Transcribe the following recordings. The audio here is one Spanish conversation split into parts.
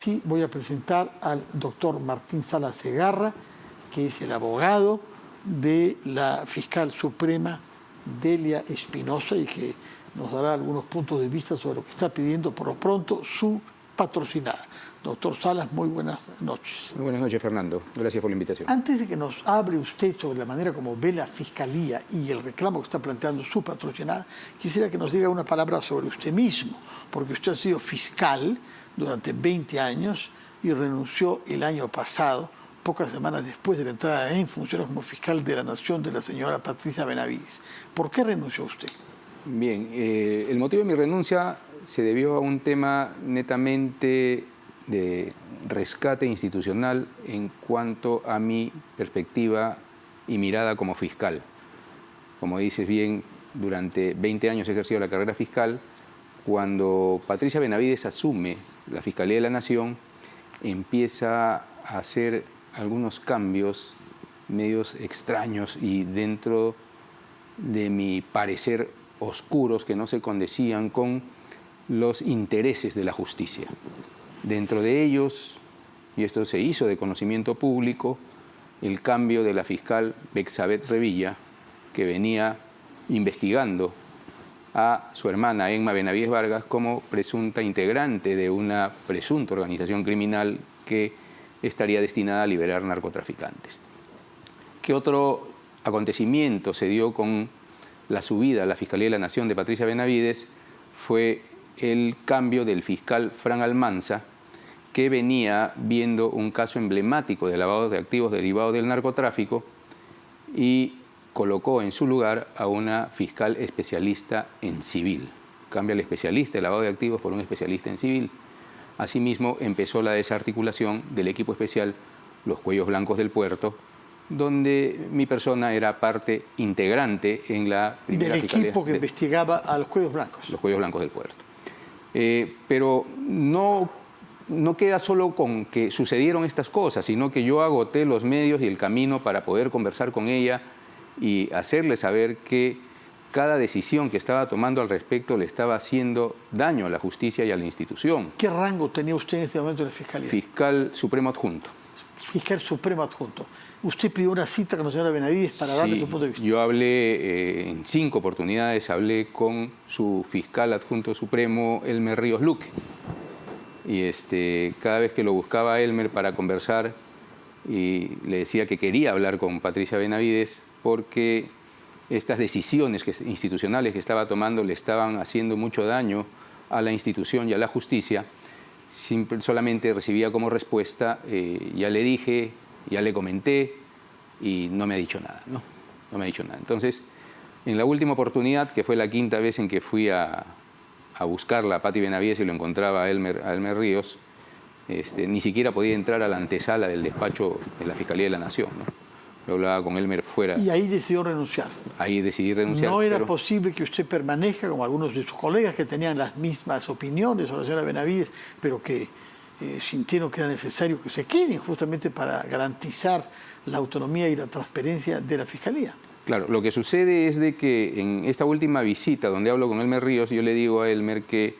Sí, voy a presentar al doctor Martín Salas Segarra, que es el abogado de la fiscal suprema Delia Espinosa y que nos dará algunos puntos de vista sobre lo que está pidiendo por lo pronto su patrocinada. Doctor Salas, muy buenas noches. Muy buenas noches, Fernando. Gracias por la invitación. Antes de que nos hable usted sobre la manera como ve la Fiscalía y el reclamo que está planteando su patrocinada, quisiera que nos diga una palabra sobre usted mismo, porque usted ha sido fiscal durante 20 años y renunció el año pasado, pocas semanas después de la entrada en funciones como fiscal de la Nación de la señora Patricia Benavides. ¿Por qué renunció usted? Bien, el motivo de mi renuncia se debió a un tema netamente de rescate institucional en cuanto a mi perspectiva y mirada como fiscal. Como dices bien, durante 20 años he ejercido la carrera fiscal. Cuando Patricia Benavides asume la Fiscalía de la Nación, empieza a hacer algunos cambios medios extraños y dentro de mi parecer oscuros que no se condecían con los intereses de la justicia. Dentro de ellos, y esto se hizo de conocimiento público, el cambio de la fiscal Bexabeth Revilla, que venía investigando a su hermana Emma Benavides Vargas como presunta integrante de una presunta organización criminal que estaría destinada a liberar narcotraficantes. ¿Qué otro acontecimiento se dio con la subida a la Fiscalía de la Nación de Patricia Benavides? Fue el cambio del fiscal Fran Almanza, que venía viendo un caso emblemático de lavado de activos derivados del narcotráfico y colocó en su lugar a una fiscal especialista en civil. Cambia el especialista de lavado de activos por un especialista en civil. Asimismo, empezó la desarticulación del equipo especial Los Cuellos Blancos del Puerto, donde mi persona era parte integrante en la primera del fiscalía equipo que investigaba a los Cuellos Blancos. Los Cuellos Blancos del Puerto. Pero no queda solo con que sucedieron estas cosas, sino que yo agoté los medios y el camino para poder conversar con ella y hacerle saber que cada decisión que estaba tomando al respecto le estaba haciendo daño a la justicia y a la institución. ¿Qué rango tenía usted en este momento en la Fiscalía? Fiscal Supremo Adjunto. Fiscal Supremo Adjunto. ¿Usted pidió una cita con la señora Benavides para darle su punto de vista? Yo hablé en 5 oportunidades, hablé con su fiscal adjunto supremo, Elmer Ríos Luque. Y cada vez que lo buscaba a Elmer para conversar, y le decía que quería hablar con Patricia Benavides porque estas decisiones institucionales que estaba tomando le estaban haciendo mucho daño a la institución y a la justicia, solamente recibía como respuesta, ya le dije, ya le comenté, y no me ha dicho nada, ¿no? No me ha dicho nada. Entonces, en la última oportunidad, que fue la 5ª vez en que fui a buscarla a Pati Benavides y lo encontraba a Elmer Ríos, ni siquiera podía entrar a la antesala del despacho de la Fiscalía de la Nación, ¿no? Yo hablaba con Elmer fuera. Y ahí decidió renunciar. Ahí decidí renunciar. No era posible que usted permanezca, como algunos de sus colegas que tenían las mismas opiniones sobre la señora Benavides, pero que sintieron que era necesario que se queden justamente para garantizar la autonomía y la transparencia de la Fiscalía. Claro, lo que sucede es de que en esta última visita donde hablo con Elmer Ríos, yo le digo a Elmer que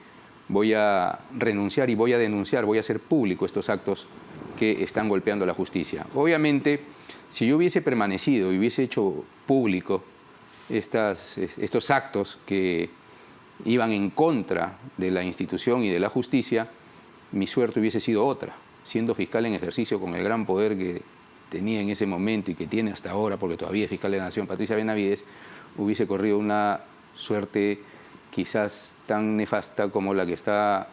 voy a renunciar y voy a denunciar, voy a hacer público estos actos que están golpeando a la justicia. Obviamente, si yo hubiese permanecido y hubiese hecho público estos actos que iban en contra de la institución y de la justicia, mi suerte hubiese sido otra. Siendo fiscal en ejercicio con el gran poder que tenía en ese momento y que tiene hasta ahora, porque todavía es fiscal de la Nación, Patricia Benavides, hubiese corrido una suerte quizás tan nefasta como la que está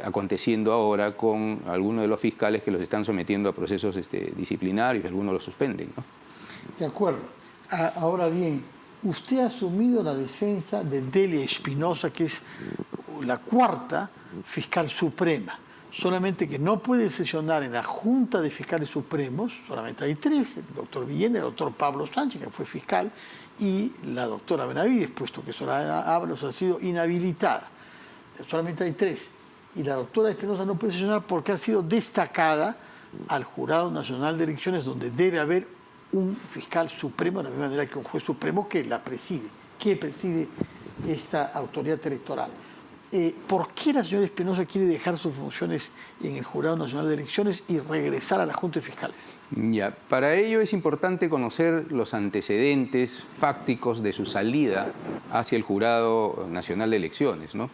aconteciendo ahora con algunos de los fiscales que los están sometiendo a procesos disciplinarios, algunos los suspenden, ¿no? De acuerdo. Ahora bien, usted ha asumido la defensa de Delia Espinosa, que es la 4ª fiscal suprema. Solamente que no puede sesionar en la Junta de Fiscales Supremos, solamente hay 3, el doctor Villena, el doctor Pablo Sánchez, que fue fiscal, y la doctora Benavides, puesto que Soraya Ábalos ha sido inhabilitada. Solamente hay 3. Y la doctora Espinosa no puede sesionar porque ha sido destacada al Jurado Nacional de Elecciones, donde debe haber un fiscal supremo, de la misma manera que un juez supremo que la preside, que preside esta autoridad electoral. ¿Por qué la señora Espinosa quiere dejar sus funciones en el Jurado Nacional de Elecciones y regresar a la Junta de Fiscales? Ya, para ello es importante conocer los antecedentes fácticos de su salida hacia el Jurado Nacional de Elecciones, ¿no?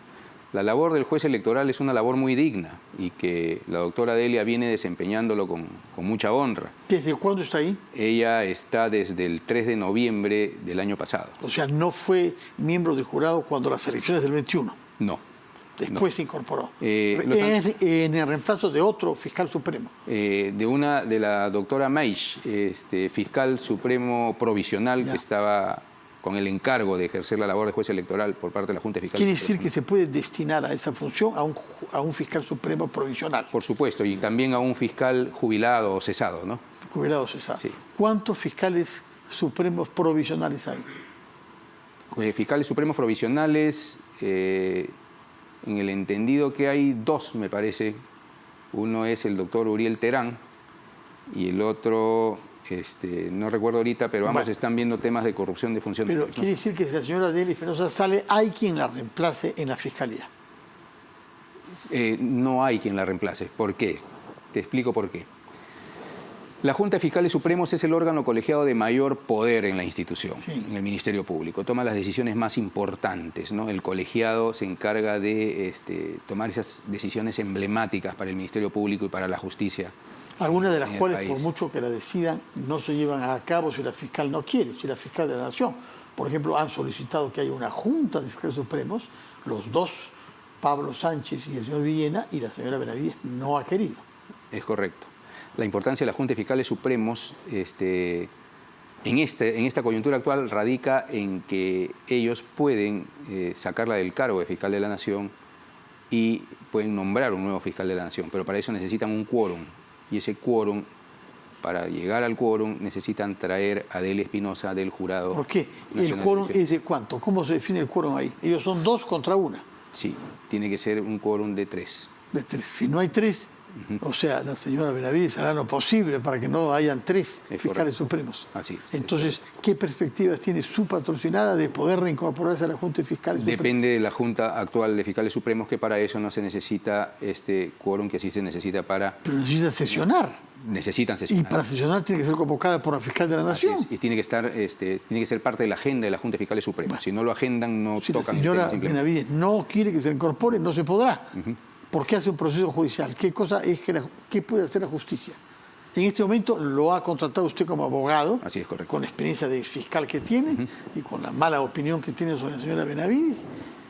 La labor del juez electoral es una labor muy digna y que la doctora Delia viene desempeñándolo con mucha honra. ¿Desde cuándo está ahí? Ella está desde el 3 de noviembre del año pasado. O sea, no fue miembro del jurado cuando las elecciones del 21. No. Después se incorporó. En el reemplazo de otro fiscal supremo. De la doctora Maish, fiscal supremo provisional que estaba con el encargo de ejercer la labor de juez electoral por parte de la Junta Fiscal. ¿Quiere decir que se puede destinar a esa función a un fiscal supremo provisional? Por supuesto, y también a un fiscal jubilado o cesado, ¿no? Jubilado o cesado. Sí. ¿Cuántos fiscales supremos provisionales hay? Fiscales supremos provisionales, en el entendido que hay dos, me parece. Uno es el doctor Uriel Terán y el otro... no recuerdo ahorita, pero ambos están viendo temas de corrupción de función. Pero quiere decir que si la señora Delia Espinosa sale, ¿hay quien la reemplace en la Fiscalía? No hay quien la reemplace. ¿Por qué? Te explico por qué. La Junta de Fiscales Supremos es el órgano colegiado de mayor poder en la institución, en el Ministerio Público. Toma las decisiones más importantes, ¿no? El colegiado se encarga de tomar esas decisiones emblemáticas para el Ministerio Público y para la justicia. Algunas de las cuales, por mucho que la decidan, no se llevan a cabo si la fiscal no quiere, si la fiscal de la Nación. Por ejemplo, han solicitado que haya una junta de fiscales supremos, los dos, Pablo Sánchez y el señor Villena, y la señora Benavides no ha querido. Es correcto. La importancia de la Junta de Fiscales Supremos en esta coyuntura actual radica en que ellos pueden sacarla del cargo de fiscal de la Nación y pueden nombrar un nuevo fiscal de la Nación, pero para eso necesitan un quórum. Y ese quórum, para llegar al quórum, necesitan traer a Delia Espinosa del jurado. ¿Por qué? ¿El quórum es de cuánto? ¿Cómo se define el quórum ahí? Ellos son 2 contra 1. Sí, tiene que ser un quórum de 3. De 3. Si no hay 3, o sea, la señora Benavides hará lo posible para que no hayan 3 fiscales supremos. Así es. Entonces, ¿qué perspectivas tiene su patrocinada de poder reincorporarse a la Junta de Fiscales Supremos? Depende de la Junta actual de Fiscales Supremos, que para eso no se necesita este quórum, que sí se necesita para... Pero necesitan sesionar. Necesitan sesionar. Y para sesionar tiene que ser convocada por la fiscal de la Nación. Y tiene que estar, tiene que ser parte de la agenda de la Junta de Fiscales Supremos. Bueno, si no lo agendan, no si tocan. Si la señora Benavides no quiere que se incorpore, no se podrá. ¿Por qué hace un proceso judicial? ¿Qué puede hacer la justicia? En este momento lo ha contratado usted como abogado. Así es, correcto. Con la experiencia de fiscal que tiene y con la mala opinión que tiene sobre la señora Benavides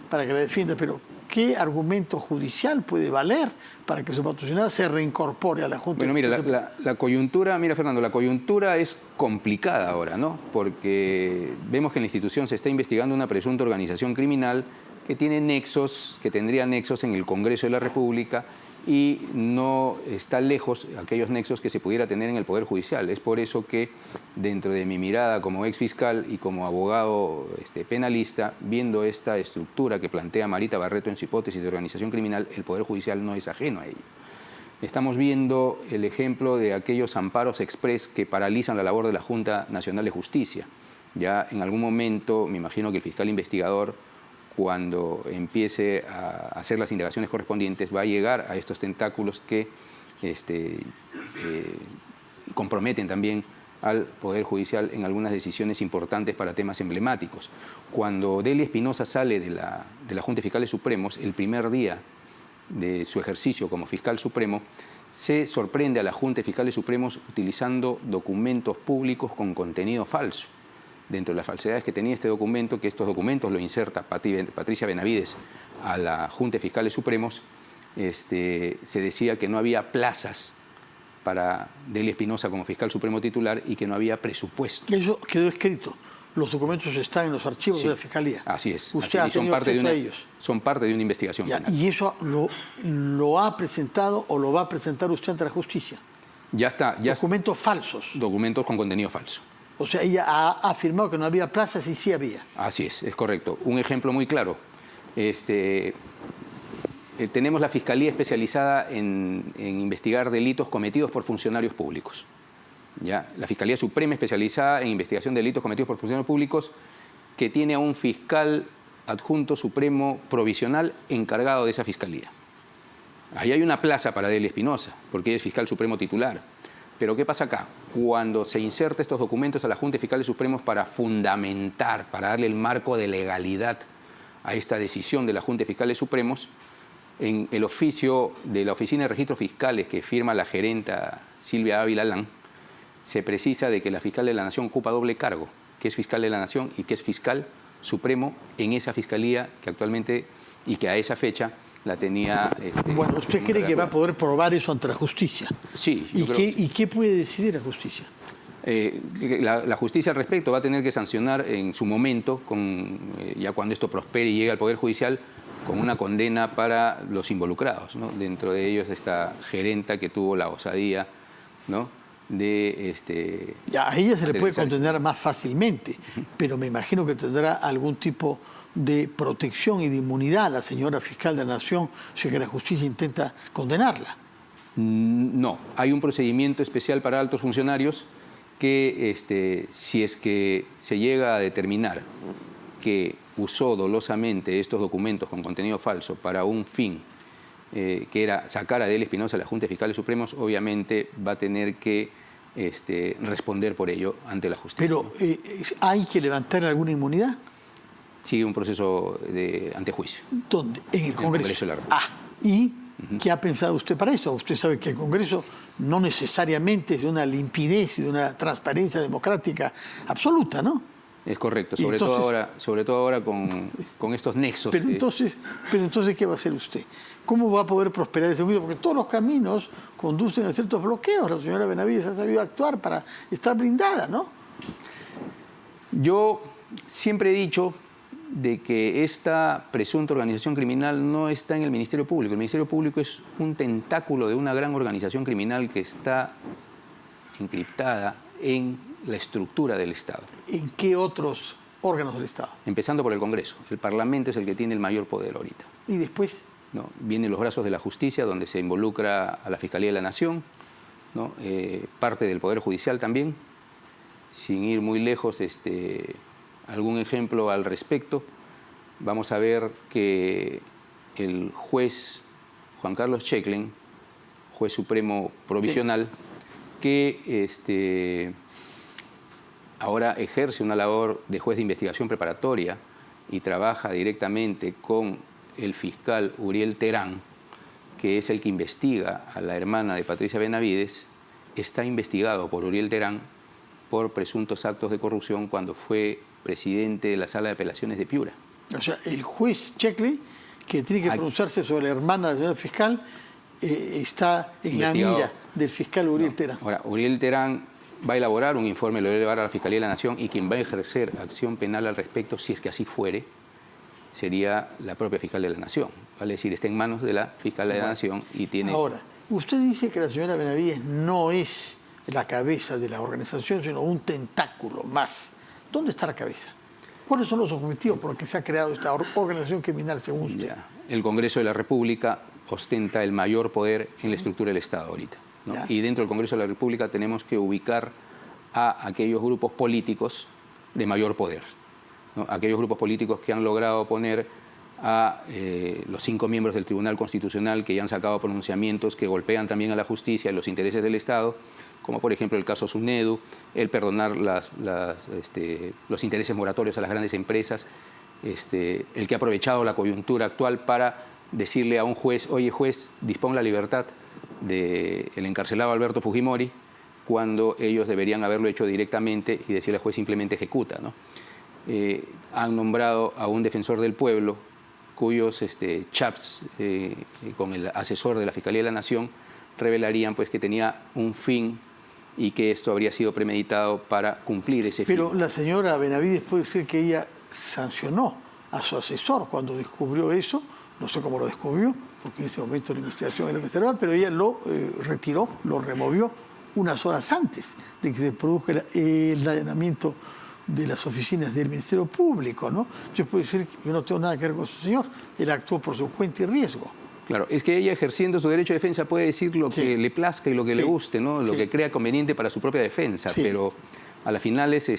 para que la defienda. Pero ¿qué argumento judicial puede valer para que su patrocinada se reincorpore a la Junta? Bueno, mira, la coyuntura, Fernando, la coyuntura es complicada ahora, ¿no? Porque vemos que en la institución se está investigando una presunta organización criminal que tiene nexos, que tendría nexos en el Congreso de la República y no está lejos aquellos nexos que se pudiera tener en el Poder Judicial. Es por eso que dentro de mi mirada como ex fiscal y como abogado penalista, viendo esta estructura que plantea Marita Barreto en su hipótesis de organización criminal, el Poder Judicial no es ajeno a ello. Estamos viendo el ejemplo de aquellos amparos express que paralizan la labor de la Junta Nacional de Justicia. Ya en algún momento, me imagino que el fiscal investigador, cuando empiece a hacer las indagaciones correspondientes, va a llegar a estos tentáculos que comprometen también al Poder Judicial en algunas decisiones importantes para temas emblemáticos. Cuando Delia Espinosa sale de la Junta de Fiscales Supremos, el primer día de su ejercicio como fiscal supremo, se sorprende a la Junta de Fiscales Supremos utilizando documentos públicos con contenido falso. Dentro de las falsedades que tenía este documento, que estos documentos lo inserta Patricia Benavides a la Junta de Fiscales Supremos, se decía que no había plazas para Delia Espinosa como fiscal supremo titular y que no había presupuesto. Eso quedó escrito. Los documentos están en los archivos de la Fiscalía. Así es. Usted ha tenido acceso a ellos. Son parte de una investigación penal. ¿Y eso lo ha presentado o lo va a presentar usted ante la justicia? Ya está. Documentos falsos. Documentos con contenido falso. O sea, ella ha afirmado que no había plazas y sí había. Así es correcto. Un ejemplo muy claro. Tenemos la Fiscalía especializada en investigar delitos cometidos por funcionarios públicos. ¿Ya? La Fiscalía Suprema especializada en investigación de delitos cometidos por funcionarios públicos, que tiene a un fiscal adjunto supremo provisional encargado de esa fiscalía. Ahí hay una plaza para Delia Espinosa, porque ella es fiscal supremo titular. Pero ¿qué pasa acá? Cuando se inserta estos documentos a la Junta de Fiscales Supremos para fundamentar, para darle el marco de legalidad a esta decisión de la Junta de Fiscales Supremos, en el oficio de la Oficina de Registros Fiscales que firma la gerenta Silvia Ávila Alán, se precisa de que la fiscal de la Nación ocupa doble cargo, que es fiscal de la Nación y que es fiscal supremo en esa fiscalía que actualmente y que a esa fecha la tenía... Bueno, ¿usted cree que va a poder probar eso ante la justicia? Sí. ¿Y qué puede decidir la justicia? La justicia al respecto va a tener que sancionar en su momento, ya cuando esto prospere y llegue al Poder Judicial, con una condena para los involucrados, ¿no? Dentro de ellos esta gerenta que tuvo la osadía, ¿no?, de... Ya, a ella se le puede condenar más fácilmente, pero me imagino que tendrá algún tipo de protección y de inmunidad a la señora fiscal de la Nación si que la justicia intenta condenarla. No, hay un procedimiento especial para altos funcionarios que si es que se llega a determinar que usó dolosamente estos documentos con contenido falso para un fin que era sacar a Delia Espinosa de la Junta de Fiscales Supremos, obviamente va a tener que responder por ello ante la justicia. Pero ¿hay que levantar alguna inmunidad? Sigue un proceso de antejuicio. ¿Dónde? En el Congreso. Congreso de la República. ¿Y qué ha pensado usted para eso? Usted sabe que el Congreso no necesariamente es de una limpidez y de una transparencia democrática absoluta, ¿no? Es correcto, sobre todo ahora con estos nexos. Pero entonces, ¿qué va a hacer usted? ¿Cómo va a poder prosperar ese juicio? Porque todos los caminos conducen a ciertos bloqueos. La señora Benavides ha sabido actuar para estar blindada, ¿no? Yo siempre he dicho de que esta presunta organización criminal no está en el Ministerio Público. El Ministerio Público es un tentáculo de una gran organización criminal que está encriptada en la estructura del Estado. ¿En qué otros órganos del Estado? Empezando por el Congreso. El Parlamento es el que tiene el mayor poder ahorita. ¿Y después? ¿No? Vienen los brazos de la justicia, donde se involucra a la Fiscalía de la Nación, ¿no? Parte del Poder Judicial también. Sin ir muy lejos, algún ejemplo al respecto, vamos a ver que el juez Juan Carlos Checlen, juez supremo provisional, que ahora ejerce una labor de juez de investigación preparatoria y trabaja directamente con el fiscal Uriel Terán, que es el que investiga a la hermana de Patricia Benavides, está investigado por Uriel Terán por presuntos actos de corrupción cuando fue presidente de la Sala de Apelaciones de Piura. O sea, el juez Checlen, que tiene que pronunciarse sobre la hermana del fiscal, está en la mira del fiscal Uriel Terán. Ahora, Uriel Terán va a elaborar un informe, lo va a llevar a la Fiscalía de la Nación y quien va a ejercer acción penal al respecto, si es que así fuere, sería la propia fiscal de la Nación. Vale decir, está en manos de la fiscal de la Nación y tiene... Ahora, usted dice que la señora Benavides no es la cabeza de la organización, sino un tentáculo más. ¿Dónde está la cabeza? ¿Cuáles son los objetivos por los que se ha creado esta organización criminal, según usted? Ya. El Congreso de la República ostenta el mayor poder en la estructura del Estado ahorita, ¿no? Y dentro del Congreso de la República tenemos que ubicar a aquellos grupos políticos de mayor poder, ¿no? Aquellos grupos políticos que han logrado poner a los 5 miembros del Tribunal Constitucional que ya han sacado pronunciamientos que golpean también a la justicia y los intereses del Estado, como por ejemplo el caso Subnedu, el perdonar los intereses moratorios a las grandes empresas, el que ha aprovechado la coyuntura actual para decirle a un juez, oye juez, dispón la libertad del encarcelado Alberto Fujimori, cuando ellos deberían haberlo hecho directamente y decirle al juez simplemente ejecuta, ¿no? Han nombrado a un defensor del pueblo cuyos chats con el asesor de la Fiscalía de la Nación revelarían pues que tenía un fin y que esto habría sido premeditado para cumplir ese fin. Pero la señora Benavides puede decir que ella sancionó a su asesor cuando descubrió eso, no sé cómo lo descubrió, porque en ese momento la investigación era reservada, pero ella lo retiró, lo removió unas horas antes de que se produjera el allanamiento de las oficinas del Ministerio Público, ¿no? Yo puedo decir que yo no tengo nada que ver con su señor, él actuó por su cuenta y riesgo. Claro, es que ella ejerciendo su derecho de defensa puede decir lo que le plazca y lo que le guste, ¿no? Lo que crea conveniente para su propia defensa, pero A las finales,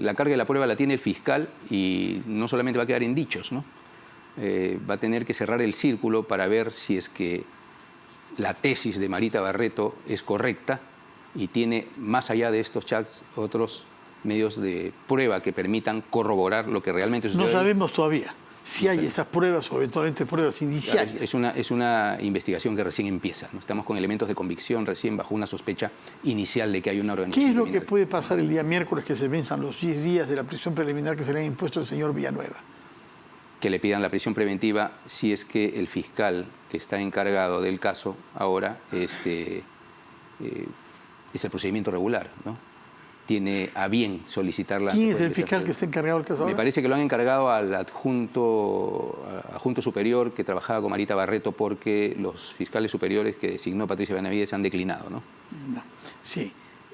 la carga de la prueba la tiene el fiscal y no solamente va a quedar en dichos, ¿no? Va a tener que cerrar el círculo para ver si es que la tesis de Marita Barreto es correcta y tiene, más allá de estos chats, otros medios de prueba que permitan corroborar lo que realmente sucedió. No sabemos todavía si hay esas pruebas o eventualmente pruebas iniciales. Claro, es una investigación que recién empieza, ¿no? Estamos con elementos de convicción recién bajo una sospecha inicial de que hay una organización ¿Qué es lo criminal. que puede pasar el día miércoles que se venzan los 10 días de la prisión preliminar que se le ha impuesto al señor Villanueva? Que le pidan la prisión preventiva si es que el fiscal que está encargado del caso ahora es el procedimiento regular, ¿no? Tiene a bien solicitarla. ¿Quién es el fiscal que está encargado del caso ahora? Me parece que lo han encargado al adjunto superior que trabajaba con Marita Barreto, porque los fiscales superiores que designó Patricia Benavides han declinado, ¿no? No. Sí,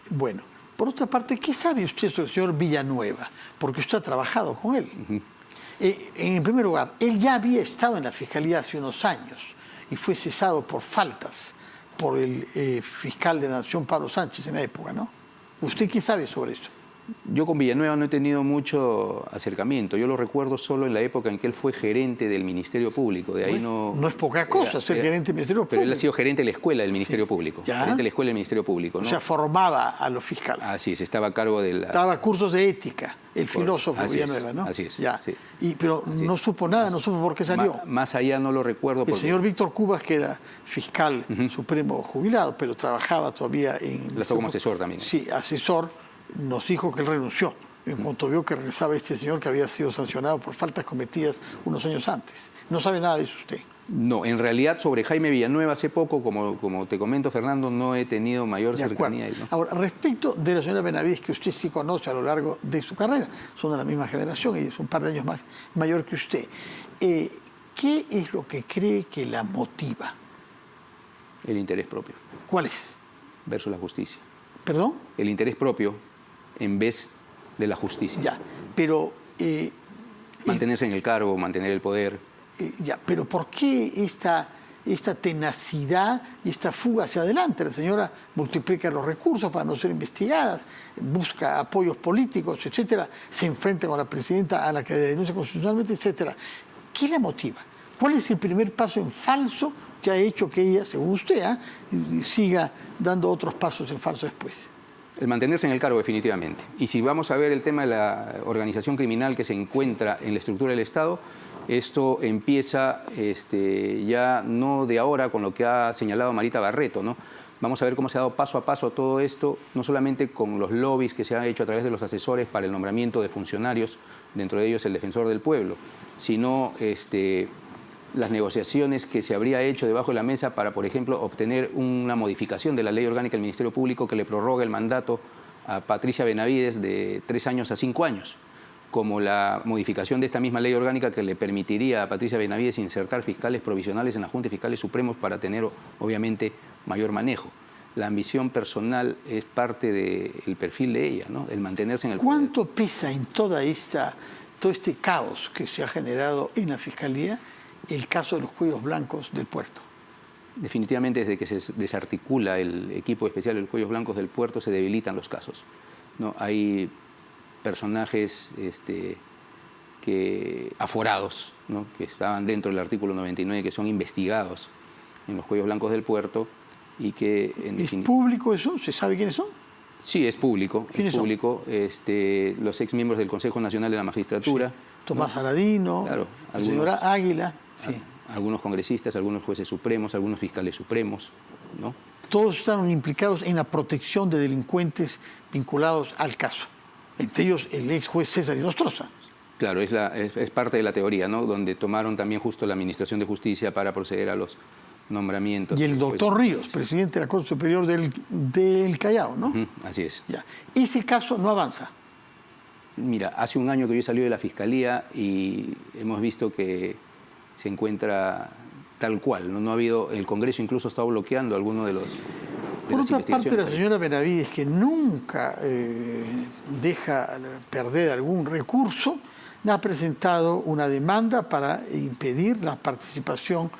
bueno. Por otra parte, ¿qué sabe usted sobre el señor Villanueva? Porque usted ha trabajado con él. En primer lugar, él ya había estado en la Fiscalía hace unos años y fue cesado por faltas por el fiscal de la Nación, Pablo Sánchez, en la época, ¿no? ¿Usted qué sabe sobre eso? Yo con Villanueva no he tenido mucho acercamiento. Yo lo recuerdo solo en la época en que él fue gerente del Ministerio Público. De ahí no es poca cosa ser gerente del Ministerio Público. Pero él ha sido gerente de la escuela del Ministerio Público. ¿Ya? Gerente de la escuela del Ministerio Público, ¿no? O sea, formaba a los fiscales. Así es, estaba a cargo de la... Daba cursos de ética, el filósofo así Villanueva, es, ¿no? Así es. Ya. Sí. Pero Así no es. supo nada, no supo por qué salió. Más allá no lo recuerdo. El señor Víctor Cubas, que era fiscal supremo jubilado, pero trabajaba todavía en... Lo como asesor también. Sí, asesor, nos dijo que él renunció en cuanto vio que regresaba este señor que había sido sancionado por faltas cometidas unos años antes. No sabe nada de eso usted. No, en realidad sobre Jaime Villanueva hace poco, como te comento, Fernando, no he tenido mayor cercanía. ¿No? Ahora, respecto de la señora Benavides, que usted sí conoce a lo largo de su carrera, son de la misma generación y es un par de años más mayor que usted, ¿qué es lo que cree que la motiva? El interés propio. ¿Cuál es? Versus la justicia. ¿Perdón? El interés propio en vez de la justicia. Ya, pero... mantenerse en el cargo, mantener el poder. Ya, pero ¿por qué esta tenacidad y esta fuga hacia adelante? La señora multiplica los recursos para no ser investigadas, busca apoyos políticos, etcétera, se enfrenta con la presidenta a la que denuncia constitucionalmente, etcétera. ¿Qué la motiva? ¿Cuál es el primer paso en falso que ha hecho que ella, según usted, siga dando otros pasos en falso después? El mantenerse en el cargo, definitivamente. Y si vamos a ver el tema de la organización criminal que se encuentra en la estructura del Estado, esto empieza ya no de ahora con lo que ha señalado Marita Barreto, ¿no? Vamos a ver cómo se ha dado paso a paso todo esto, no solamente con los lobbies que se han hecho a través de los asesores para el nombramiento de funcionarios, dentro de ellos el defensor del pueblo, sino las negociaciones que se habría hecho debajo de la mesa para, por ejemplo, obtener una modificación de la ley orgánica del Ministerio Público que le prorroga el mandato a Patricia Benavides de 3 años a 5 años, como la modificación de esta misma ley orgánica que le permitiría a Patricia Benavides insertar fiscales provisionales en la Junta de Fiscales Supremos para tener, obviamente, mayor manejo. La ambición personal es parte del perfil de ella, ¿no? El mantenerse en el poder. ¿Cuánto pesa en todo este caos que se ha generado en la Fiscalía el caso de los cuellos blancos del puerto? Definitivamente, desde que se desarticula el equipo especial de los cuellos blancos del puerto, se debilitan los casos, ¿no? Hay personajes aforados, ¿no? Que estaban dentro del artículo 99, que son investigados en los cuellos blancos del puerto y que... ¿Es público eso? ¿Se sabe quiénes son? Sí, es público. ¿Quiénes es público. Los exmiembros del Consejo Nacional de la Magistratura. Sí. Tomás Aradino, claro, la señora Águila. Sí. Algunos congresistas, algunos jueces supremos, algunos fiscales supremos, ¿no? Todos estaban implicados en la protección de delincuentes vinculados al caso. Entre ellos el ex juez César Inostroza. Claro, es parte de la teoría, ¿no? Donde tomaron también justo la Administración de Justicia para proceder a los nombramientos. Y el doctor Ríos, presidente de la Corte Superior del Callao, ¿no? Así es. Ya. Ese caso no avanza. Mira, hace un año que yo he salido de la Fiscalía y hemos visto que se encuentra tal cual, ¿no? No ha habido, el Congreso incluso está bloqueando algunos de los... Por otra parte, la señora Benavides, que nunca deja perder algún recurso, ha presentado una demanda para impedir la participación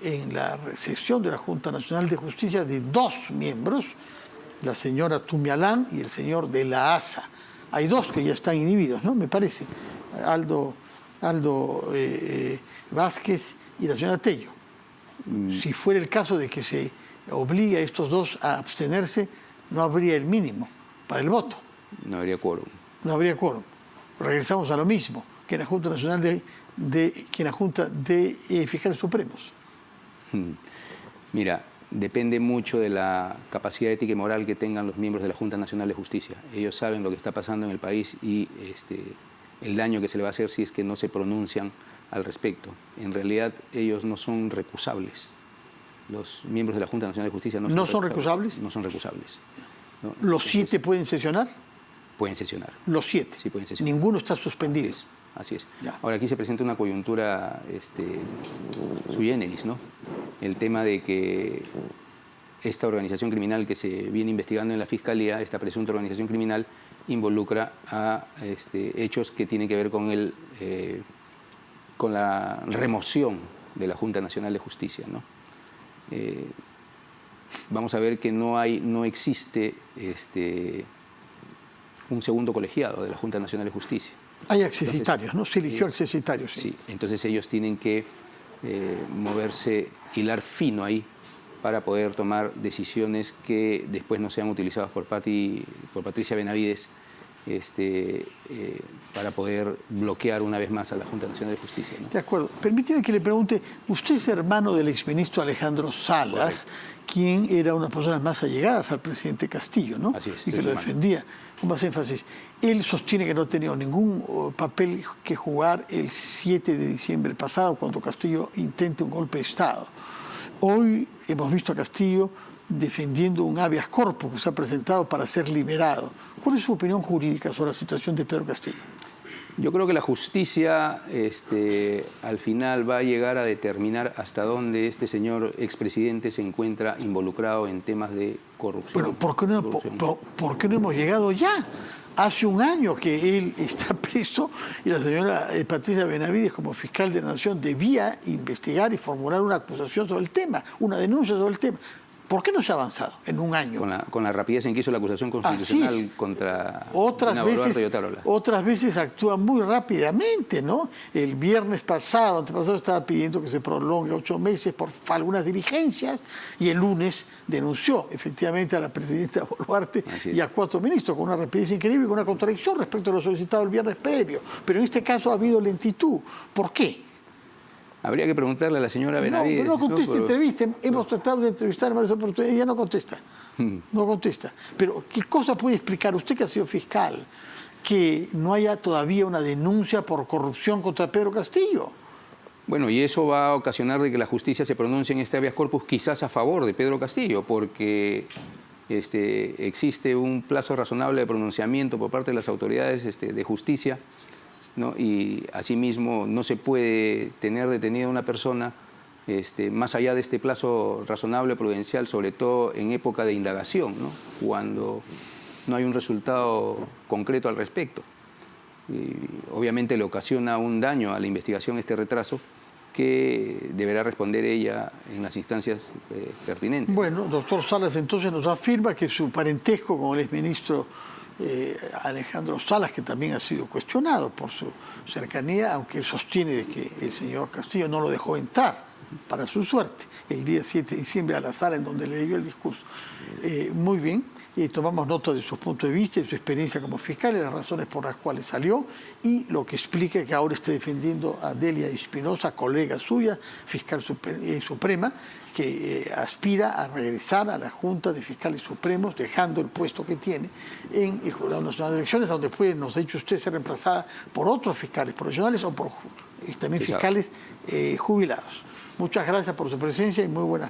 en la sesión de la Junta Nacional de Justicia de 2 miembros la señora Tumialán y el señor de la ASA. Hay dos que ya están inhibidos, ¿no? Me parece. Aldo Vázquez y la señora Tello. Si fuera el caso de que se obligue a estos dos a abstenerse, no habría el mínimo para el voto. No habría quórum. No habría quórum. Regresamos a lo mismo que en la Junta Nacional que en la Junta de Fiscales Supremos. Mira, depende mucho de la capacidad ética y moral que tengan los miembros de la Junta Nacional de Justicia. Ellos saben lo que está pasando en el país y el daño que se le va a hacer si es que no se pronuncian al respecto. En realidad, ellos no son recusables. Los miembros de la Junta Nacional de Justicia no son recusables. No son recusables. ¿No? ¿Los 7 pueden sesionar? Pueden sesionar. Los 7. Sí, pueden sesionar. Ninguno está suspendido. Así es. Ya. Ahora, aquí se presenta una coyuntura sui generis, ¿no? El tema de que esta organización criminal que se viene investigando en la Fiscalía, esta presunta organización criminal, involucra a hechos que tienen que ver con la remoción de la Junta Nacional de Justicia, ¿no? Vamos a ver que no existe un segundo colegiado de la Junta Nacional de Justicia. Hay accesitarios, ¿no? Se eligió accesitarios. Sí, entonces ellos tienen que moverse, hilar fino ahí para poder tomar decisiones que después no sean utilizadas por Patricia Benavides para poder bloquear una vez más a la Junta Nacional de Justicia, ¿no? De acuerdo. Permíteme que le pregunte, usted es hermano del exministro Alejandro Salas, quien era una de las personas más allegadas al presidente Castillo, ¿no? Así es, y que lo defendía con más énfasis. Él sostiene que no ha tenido ningún papel que jugar el 7 de diciembre pasado, cuando Castillo intenta un golpe de Estado. Hoy hemos visto a Castillo defendiendo un habeas corpus que se ha presentado para ser liberado. ¿Cuál es su opinión jurídica sobre la situación de Pedro Castillo? Yo creo que la justicia al final va a llegar a determinar hasta dónde este señor expresidente se encuentra involucrado en temas de corrupción. Pero ¿por qué no hemos llegado ya? Hace un año que él está preso y la señora Patricia Benavides, como fiscal de la Nación, debía investigar y formular una acusación sobre el tema, una denuncia sobre el tema. ¿Por qué no se ha avanzado en un año? Con la rapidez en que hizo la acusación constitucional contra Dina Boluarte y Otárola. Otras veces actúan muy rápidamente, ¿no? El viernes pasado, antepasado, estaba pidiendo que se prolongue 8 meses por algunas diligencias y el lunes denunció efectivamente a la presidenta Boluarte y a 4 ministros con una rapidez increíble y con una contradicción respecto a lo solicitado el viernes previo. Pero en este caso ha habido lentitud. ¿Por qué? Habría que preguntarle a la señora Benavides. No contesta, entrevista. Hemos tratado de entrevistar a Marisol, pero ella no contesta. No contesta. Pero, ¿qué cosa puede explicar usted que ha sido fiscal que no haya todavía una denuncia por corrupción contra Pedro Castillo? Bueno, y eso va a ocasionar de que la justicia se pronuncie en este habeas corpus quizás a favor de Pedro Castillo, porque existe un plazo razonable de pronunciamiento por parte de las autoridades de justicia, ¿no? Y asimismo no se puede tener detenida a una persona más allá de este plazo razonable prudencial, sobre todo en época de indagación, ¿no? Cuando no hay un resultado concreto al respecto. Y obviamente le ocasiona un daño a la investigación este retraso que deberá responder ella en las instancias pertinentes. Bueno, doctor Salas entonces nos afirma que su parentesco con el exministro Alejandro Salas, que también ha sido cuestionado por su cercanía, aunque él sostiene de que el señor Castillo no lo dejó entrar, para su suerte, el día 7 de diciembre a la sala en donde le dio el discurso. Muy bien, tomamos nota de sus puntos de vista, de su experiencia como fiscal y las razones por las cuales salió y lo que explica que ahora esté defendiendo a Delia Espinosa, colega suya, fiscal suprema, que aspira a regresar a la Junta de Fiscales Supremos, dejando el puesto que tiene en el Jurado Nacional de Elecciones, donde puede, nos ha dicho usted, ser reemplazada por otros fiscales profesionales o por también fiscales jubilados. Muchas gracias por su presencia y muy buenas